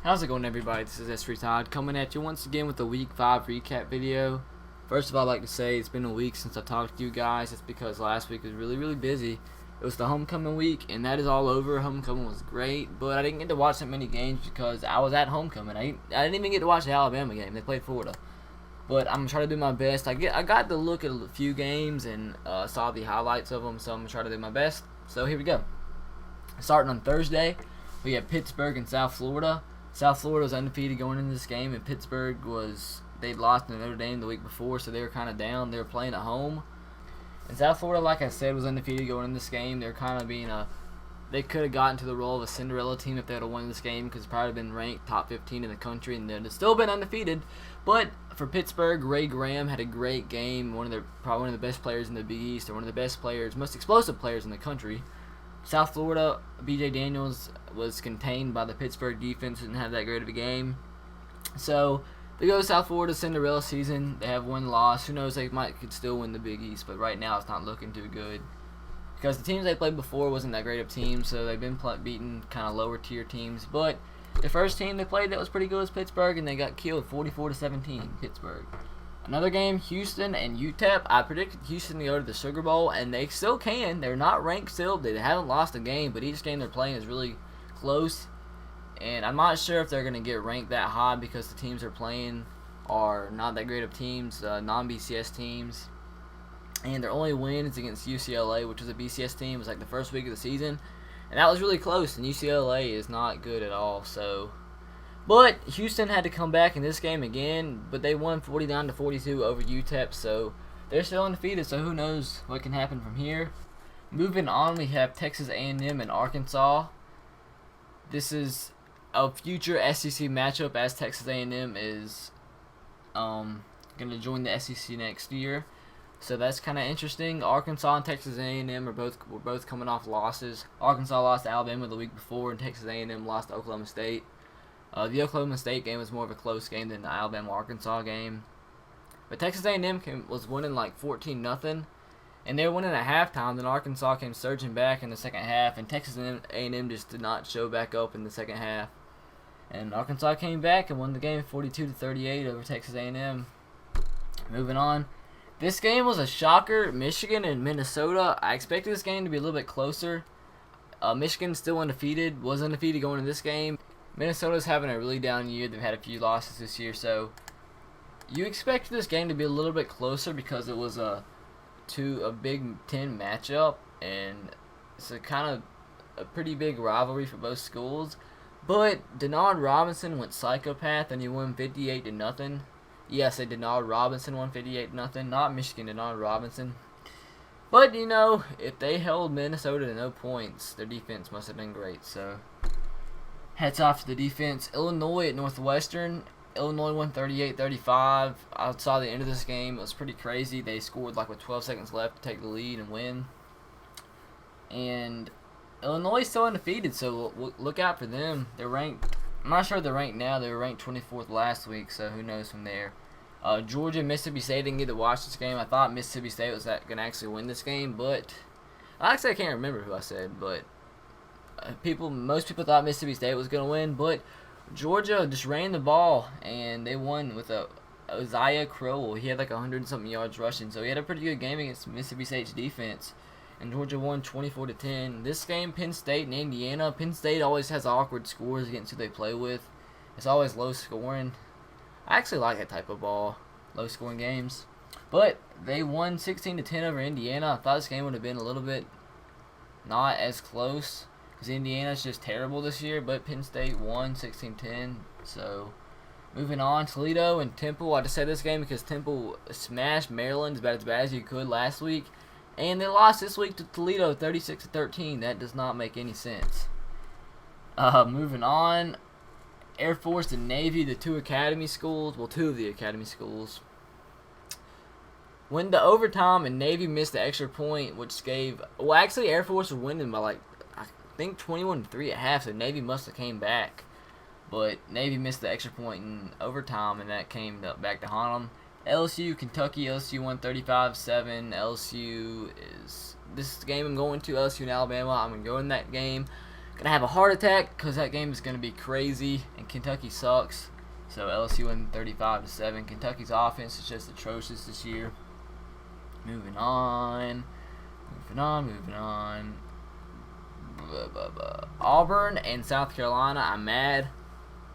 How's it going, everybody? This is S3Tide coming at you once again with the Week 5 recap video. First of all, I'd like to say it's been a week since I talked to you guys. It's because last week was really busy. It was the homecoming week, and that is all over. Homecoming was great, but I didn't get to watch that many games because I was at homecoming. I didn't even get to watch the Alabama game. They played Florida. But I'm trying to do my best. I got to look at a few games and saw the highlights of them, so I'm going to try to do my best. So here we go. Starting on Thursday, we have Pittsburgh and South Florida. South Florida was undefeated going into this game, and Pittsburgh they'd lost to Notre Dame the week before, so they were kind of down. They were playing at home. And South Florida, like I said, was undefeated going into this game. They're kind of they could have gotten to the role of a Cinderella team if they would have won this game, because probably been ranked top 15 in the country, and they'd still been undefeated. But for Pittsburgh, Ray Graham had a great game. Probably one of the best players in the Big East, or one of the best players, most explosive players in the country. South Florida, B.J. Daniels was contained by the Pittsburgh defense, didn't have that great of a game. So they go to South Florida Cinderella season. They have one loss. Who knows, could still win the Big East, but right now it's not looking too good. Because the teams they played before wasn't that great of teams, so they've been beating kind of lower tier teams. But the first team they played that was pretty good was Pittsburgh, and they got killed 44-17, Pittsburgh. Another game, Houston and UTEP. I predicted Houston to go to the Sugar Bowl, and they still can. They're not ranked still. They haven't lost a game, but each game they're playing is really close. And I'm not sure if they're going to get ranked that high because the teams they're playing are not that great of teams, non-BCS teams. And their only win is against UCLA, which was a BCS team. It was like the first week of the season. And that was really close, and UCLA is not good at all, so... But Houston had to come back in this game again, but they won 49-42 over UTEP, so they're still undefeated, so who knows what can happen from here. Moving on, we have Texas A&M and Arkansas. This is a future SEC matchup, as Texas A&M is going to join the SEC next year. So that's kind of interesting. Arkansas and Texas A&M were both coming off losses. Arkansas lost to Alabama the week before, and Texas A&M lost to Oklahoma State. The Oklahoma State game was more of a close game than the Alabama-Arkansas game. But Texas A&M was winning like 14-0, and they were winning at halftime. Then Arkansas came surging back in the second half, and Texas A&M just did not show back up in the second half. And Arkansas came back and won the game 42-38 over Texas A&M. Moving on. This game was a shocker. Michigan and Minnesota. I expected this game to be a little bit closer. Michigan still undefeated. Was undefeated going into this game. Minnesota's having a really down year. They've had a few losses this year, so you expect this game to be a little bit closer because it was a Big Ten matchup, and it's a kind of a pretty big rivalry for both schools. But Denard Robinson went psychopath, and he won 58-0. Yes, Denard Robinson won 58-0, not Michigan, Denard Robinson. But, you know, if they held Minnesota to no points, their defense must have been great, so... Hats off to the defense. Illinois at Northwestern. Illinois won 38-35. I saw the end of this game. It was pretty crazy. They scored like with 12 seconds left to take the lead and win. And Illinois is still undefeated, so look out for them. They're ranked. I'm not sure they're ranked now. They were ranked 24th last week, so who knows from there. Georgia and Mississippi State didn't get to watch this game. I thought Mississippi State was going to actually win this game, but actually I can't remember who I said, but most people thought Mississippi State was going to win, but Georgia just ran the ball, and they won with Isaiah Crowell. He had like 100-something yards rushing, so he had a pretty good game against Mississippi State's defense, and Georgia won 24-10. This game, Penn State and Indiana. Penn State always has awkward scores against who they play with. It's always low scoring. I actually like that type of ball, low scoring games. But they won 16-10 over Indiana. I thought this game would have been a little bit not as close, because Indiana's just terrible this year, but Penn State won 16-10. So, moving on, Toledo and Temple. I just said this game because Temple smashed Maryland about as bad as you could last week, and they lost this week to Toledo 36-13. That does not make any sense. Moving on, Air Force and Navy, the two of the academy schools. Went to overtime, and Navy missed the extra point, which gave... Well, actually, Air Force was winning by like... I think 21-3 at half, so Navy must have came back. But Navy missed the extra point in overtime, and that came back to haunt them. LSU, Kentucky, LSU won 35-7. LSU is... This game I'm going to, LSU and Alabama. I'm going to go in that game. Gonna have a heart attack because that game is gonna be crazy and Kentucky sucks. So LSU win 35-7. Kentucky's offense is just atrocious this year. Moving on. Auburn and South Carolina. I'm mad.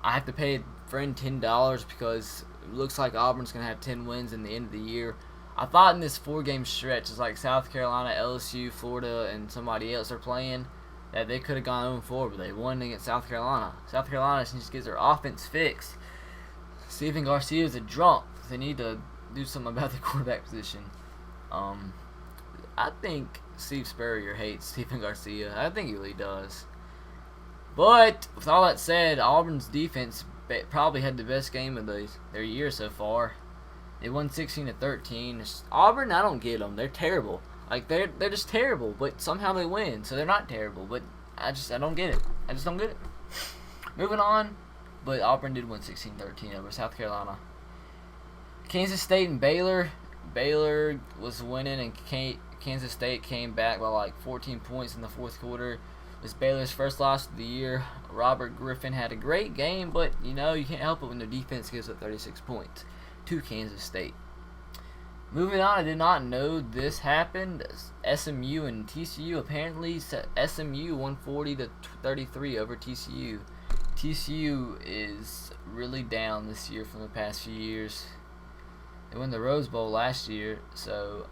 I have to pay a friend $10 because it looks like Auburn's gonna have 10 wins in the end of the year. I thought in this 4-game stretch, it's like South Carolina, LSU, Florida, and somebody else are playing, that they could have gone 0-4, but they won against South Carolina. South Carolina needs to get their offense fixed. Stephen Garcia is a drunk. They need to do something about the quarterback position. I think Steve Spurrier hates Stephen Garcia. I think he really does. But with all that said, Auburn's defense probably had the best game of their year so far. They won 16-13. Auburn, I don't get them. They're terrible. Like they're just terrible. But somehow they win, so they're not terrible. But I don't get it. I just don't get it. Moving on. But Auburn did win 16-13 over South Carolina. Kansas State and Baylor. Baylor was winning, and Kansas State came back by like 14 points in the fourth quarter. It was Baylor's first loss of the year. Robert Griffin had a great game, but you can't help it when their defense gives up 36 points to Kansas State. Moving on, I did not know this happened. SMU and TCU, apparently SMU 140-33 over TCU. TCU is really down this year from the past few years. They won the Rose Bowl last year, so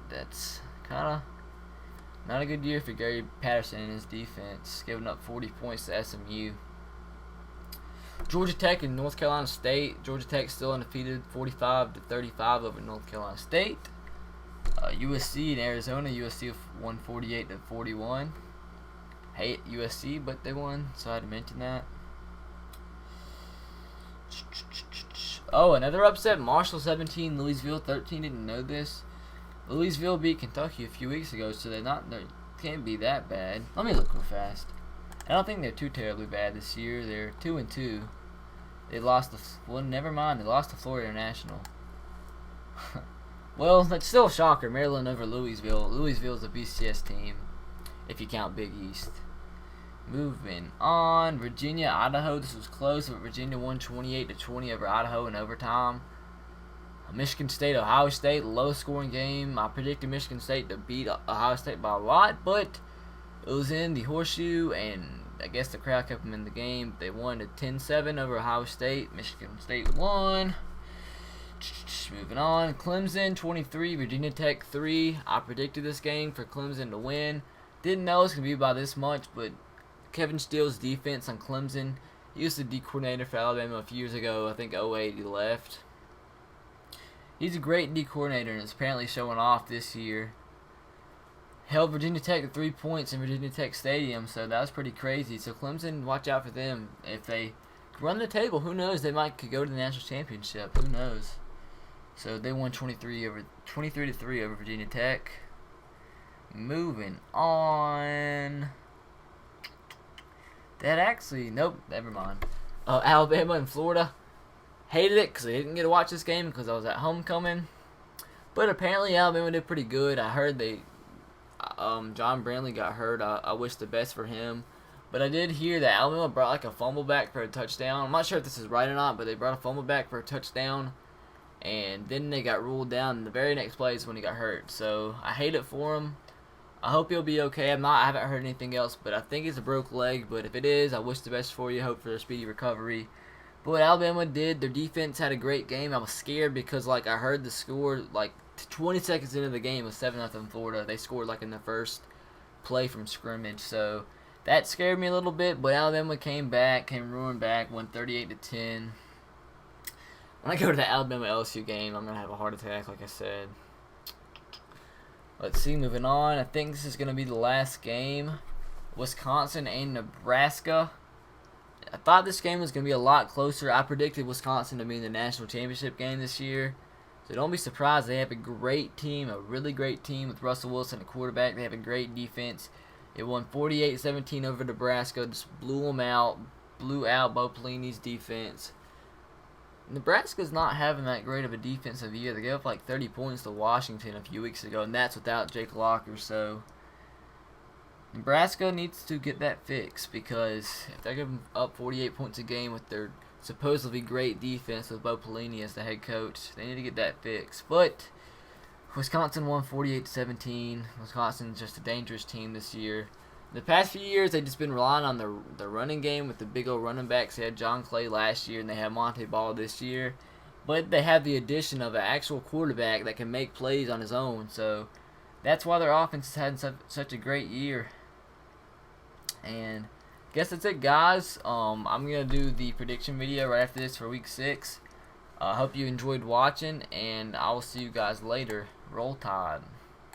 that's kind of not a good year for Gary Patterson and his defense, giving up 40 points to SMU. Georgia Tech and North Carolina State. Georgia Tech still undefeated, 45-35 over North Carolina State. USC and Arizona. USC won 48-41. Hate USC, but they won, so I had to mention that. Oh, another upset. Marshall 17, Louisville 13. Didn't know this. Louisville beat Kentucky a few weeks ago, so they can't be that bad. Let me look real fast. I don't think they're too terribly bad this year. They're 2-2. They lost never mind. They lost to Florida International. Well, that's still a shocker. Maryland over Louisville. Louisville's a BCS team, if you count Big East. Moving on, Virginia, Idaho. This was close, but Virginia won 28-20 over Idaho in overtime. Michigan State, Ohio State, low-scoring game. I predicted Michigan State to beat Ohio State by a lot, but it was in the horseshoe, and I guess the crowd kept them in the game. They won 10-7 over Ohio State. Michigan State won. Moving on, Clemson 23, Virginia Tech 3. I predicted this game for Clemson to win. Didn't know it was going to be by this much, but Kevin Steele's defense on Clemson. He was the D coordinator for Alabama a few years ago. I think 2008 he left. He's a great D coordinator and is apparently showing off this year. Held Virginia Tech to 3 points in Virginia Tech Stadium, so that was pretty crazy. So Clemson, watch out for them. If they run the table, who knows? They could go to the national championship. Who knows? So they won 23-3 over Virginia Tech. Moving on. Nope, never mind. Alabama and Florida. Hated it because I didn't get to watch this game because I was at homecoming. But apparently Alabama did pretty good. I heard John Brantley got hurt. I wish the best for him. But I did hear that Alabama brought like a fumble back for a touchdown. I'm not sure if this is right or not, but they brought a fumble back for a touchdown. And then they got ruled down in the very next play is when he got hurt. So I hate it for him. I hope he'll be okay. I haven't heard anything else, but I think it's a broke leg. But if it is, I wish the best for you. Hope for a speedy recovery. But what Alabama did, their defense had a great game. I was scared because I heard the score 20 seconds into the game was 7-0 Florida. They scored in the first play from scrimmage, so that scared me a little bit. But Alabama came roaring back, won 38-10. When I go to the Alabama LSU game, I'm gonna have a heart attack, like I said. Let's see, moving on. I think this is gonna be the last game. Wisconsin and Nebraska. I thought this game was gonna be a lot closer. I predicted Wisconsin to be in the national championship game this year. So don't be surprised. They have a great team, a really great team with Russell Wilson at quarterback. They have a great defense. It won 48-17 over Nebraska. Just blew out Bo Pelini's defense. Nebraska's not having that great of a defensive year. They gave up 30 points to Washington a few weeks ago, and that's without Jake Locker. So Nebraska needs to get that fixed, because if they're giving up 48 points a game with their supposedly great defense with Bo Pelini as the head coach, they need to get that fixed. But Wisconsin won 48-17. Wisconsin's just a dangerous team this year. The past few years, they've just been relying on the running game with the big old running backs. They had John Clay last year, and they had Monte Ball this year. But they have the addition of an actual quarterback that can make plays on his own. So that's why their offense has had such a great year. And I guess that's it, guys. I'm going to do the prediction video right after this for Week 6. I hope you enjoyed watching, and I will see you guys later. Roll Tide.